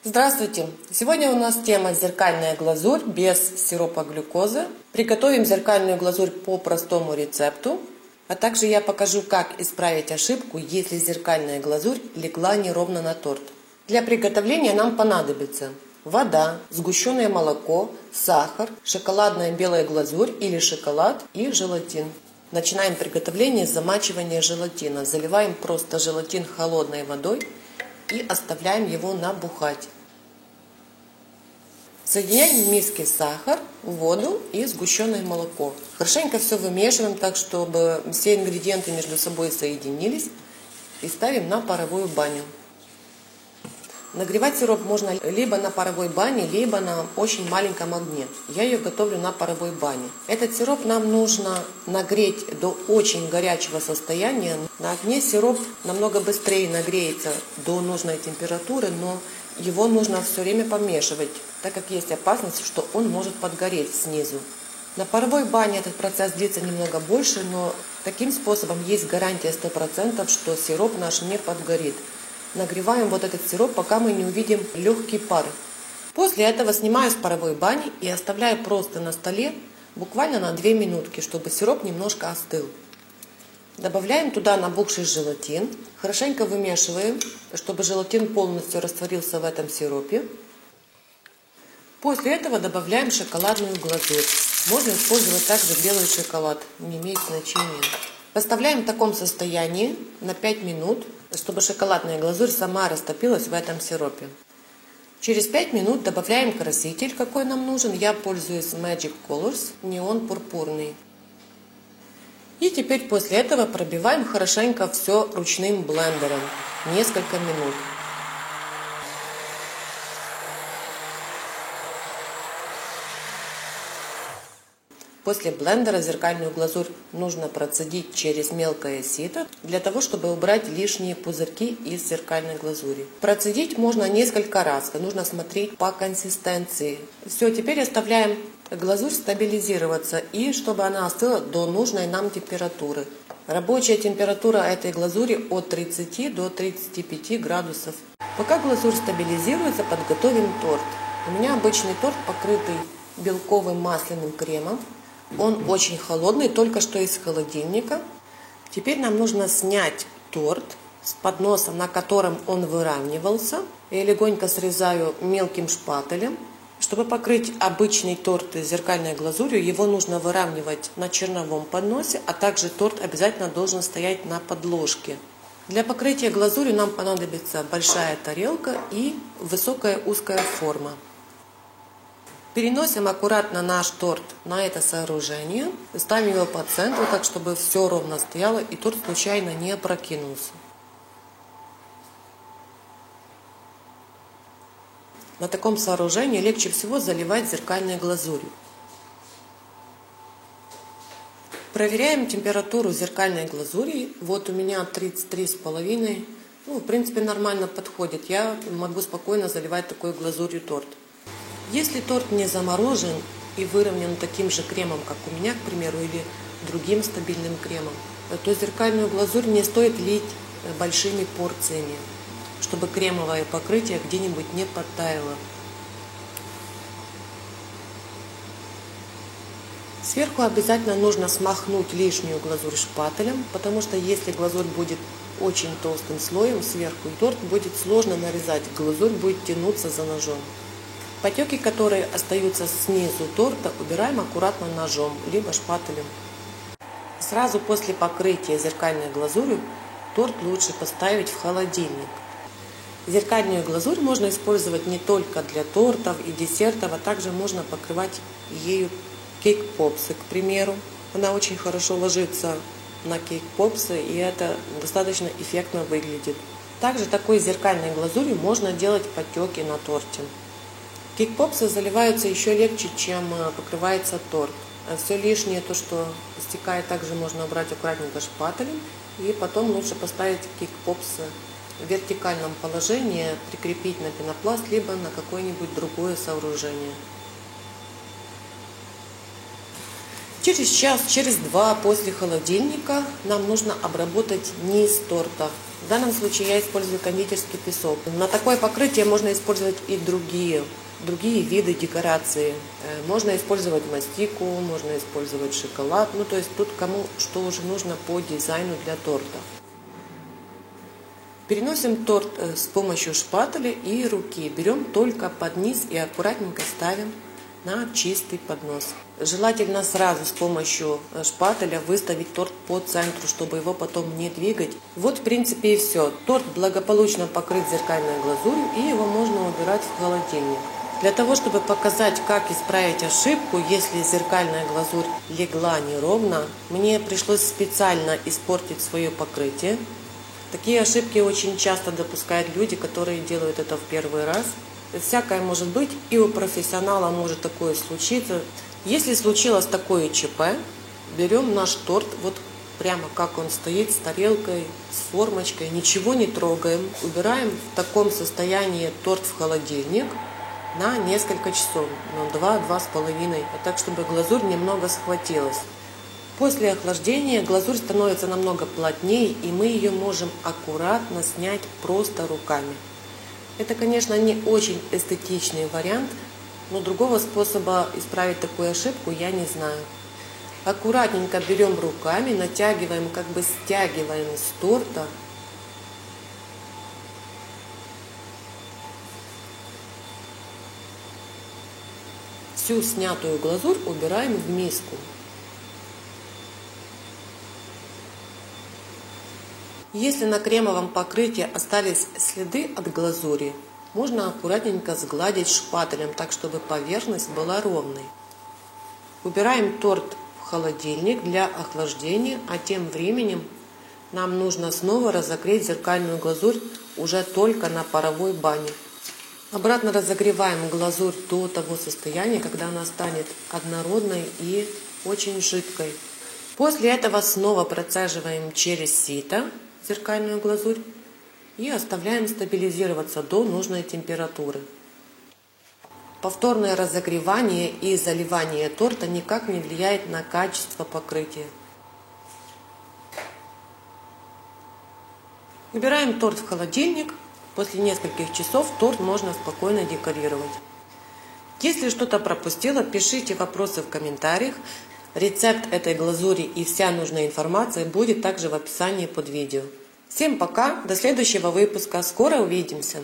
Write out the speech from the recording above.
Здравствуйте! Сегодня у нас тема зеркальная глазурь без сиропа глюкозы. Приготовим зеркальную глазурь по простому рецепту. А также я покажу, как исправить ошибку, если зеркальная глазурь легла неровно на торт. Для приготовления нам понадобится вода, сгущенное молоко, сахар, шоколадная белая глазурь или шоколад и желатин. Начинаем приготовление с замачивания желатина. Заливаем просто желатин холодной водой и оставляем его набухать. Соединяем в миске сахар, воду и сгущенное молоко. Хорошенько все вымешиваем так, чтобы все ингредиенты между собой соединились, и ставим на паровую баню. Нагревать сироп можно либо на паровой бане, либо на очень маленьком огне. Я ее готовлю на паровой бане. Этот сироп нам нужно нагреть до очень горячего состояния. На огне сироп намного быстрее нагреется до нужной температуры, но его нужно все время помешивать, так как есть опасность, что он может подгореть снизу. На паровой бане этот процесс длится немного больше, но таким способом есть гарантия 100%, что сироп наш не подгорит. Нагреваем вот этот сироп, пока мы не увидим легкий пар. После этого снимаю с паровой бани и оставляю просто на столе буквально на 2 минутки, чтобы сироп немножко остыл. Добавляем туда набухший желатин, хорошенько вымешиваем, чтобы желатин полностью растворился в этом сиропе. После этого добавляем шоколадную глазурь. Можно использовать также белый шоколад, не имеет значения. Оставляем в таком состоянии на 5 минут, чтобы шоколадная глазурь сама растопилась в этом сиропе. Через 5 минут добавляем краситель, какой нам нужен. Я пользуюсь Magic Colors, неон пурпурный. И теперь после этого пробиваем хорошенько все ручным блендером, несколько минут. После блендера зеркальную глазурь нужно процедить через мелкое сито, для того, чтобы убрать лишние пузырьки из зеркальной глазури. Процедить можно несколько раз, нужно смотреть по консистенции. Все, теперь оставляем глазурь стабилизироваться, и чтобы она остыла до нужной нам температуры. Рабочая температура этой глазури от 30 до 35 градусов. Пока глазурь стабилизируется, подготовим торт. У меня обычный торт, покрытый белковым масляным кремом. Он очень холодный, только что из холодильника. Теперь нам нужно снять торт с подноса, на котором он выравнивался. Я легонько срезаю мелким шпателем. Чтобы покрыть обычный торт зеркальной глазурью, его нужно выравнивать на черновом подносе, а также торт обязательно должен стоять на подложке. Для покрытия глазурью нам понадобится большая тарелка и высокая узкая форма. Переносим аккуратно наш торт на это сооружение, ставим его по центру, так чтобы все ровно стояло и торт случайно не опрокинулся. На таком сооружении легче всего заливать зеркальной глазурью. Проверяем температуру зеркальной глазури. Вот у меня 33,5. В принципе, нормально подходит. Я могу спокойно заливать такой глазурью торт. Если торт не заморожен и выровнен таким же кремом, как у меня, к примеру, или другим стабильным кремом, то зеркальную глазурь не стоит лить большими порциями, чтобы кремовое покрытие где-нибудь не подтаяло. Сверху обязательно нужно смахнуть лишнюю глазурь шпателем, потому что если глазурь будет очень толстым слоем сверху, торт будет сложно нарезать, глазурь будет тянуться за ножом. Потеки, которые остаются снизу торта, убираем аккуратно ножом, либо шпателем. Сразу после покрытия зеркальной глазурью торт лучше поставить в холодильник. Зеркальную глазурь можно использовать не только для тортов и десертов, а также можно покрывать ею кейк-попсы, к примеру. Она очень хорошо ложится на кейк-попсы, и это достаточно эффектно выглядит. Также такой зеркальной глазурью можно делать потеки на торте. Кейк-попсы заливаются еще легче, чем покрывается торт. Все лишнее, то, что стекает, также можно убрать аккуратненько шпателем. И потом лучше поставить кейк-попсы в вертикальном положении, прикрепить на пенопласт, либо на какое-нибудь другое сооружение. Через час, через два после холодильника нам нужно обработать низ торта. В данном случае я использую кондитерский песок. На такое покрытие можно использовать и другие виды декорации. Можно использовать мастику, можно использовать шоколад. Ну, то есть тут кому что уже нужно по дизайну для торта. Переносим торт с помощью шпателя и руки. Берем только под низ и аккуратненько ставим на чистый поднос. Желательно сразу с помощью шпателя выставить торт по центру, чтобы его потом не двигать. Вот в принципе и все. Торт благополучно покрыт зеркальной глазурью, и его можно убирать в холодильник. Для того, чтобы показать, как исправить ошибку, если зеркальная глазурь легла неровно, мне пришлось специально испортить свое покрытие. Такие ошибки очень часто допускают люди, которые делают это в первый раз. Всякое может быть, и у профессионала может такое случиться. Если случилось такое ЧП, берем наш торт, вот прямо как он стоит, с тарелкой, с формочкой, ничего не трогаем. Убираем в таком состоянии торт в холодильник на несколько часов, на 2-2,5, так чтобы глазурь немного схватилась. После охлаждения глазурь становится намного плотнее, и мы ее можем аккуратно снять просто руками. Это, конечно, не очень эстетичный вариант, но другого способа исправить такую ошибку я не знаю. Аккуратненько берем руками, натягиваем, как бы стягиваем с торта. Всю снятую глазурь убираем в миску. Если на кремовом покрытии остались следы от глазури, можно аккуратненько сгладить шпателем, так чтобы поверхность была ровной. Убираем торт в холодильник для охлаждения, а тем временем нам нужно снова разогреть зеркальную глазурь уже только на паровой бане. Обратно разогреваем глазурь до того состояния, когда она станет однородной и очень жидкой. После этого снова процеживаем через сито зеркальную глазурь и оставляем стабилизироваться до нужной температуры. Повторное разогревание и заливание торта никак не влияет на качество покрытия. Убираем торт в холодильник. После нескольких часов торт можно спокойно декорировать. Если что-то пропустила, пишите вопросы в комментариях. Рецепт этой глазури и вся нужная информация будет также в описании под видео. Всем пока, до следующего выпуска, скоро увидимся!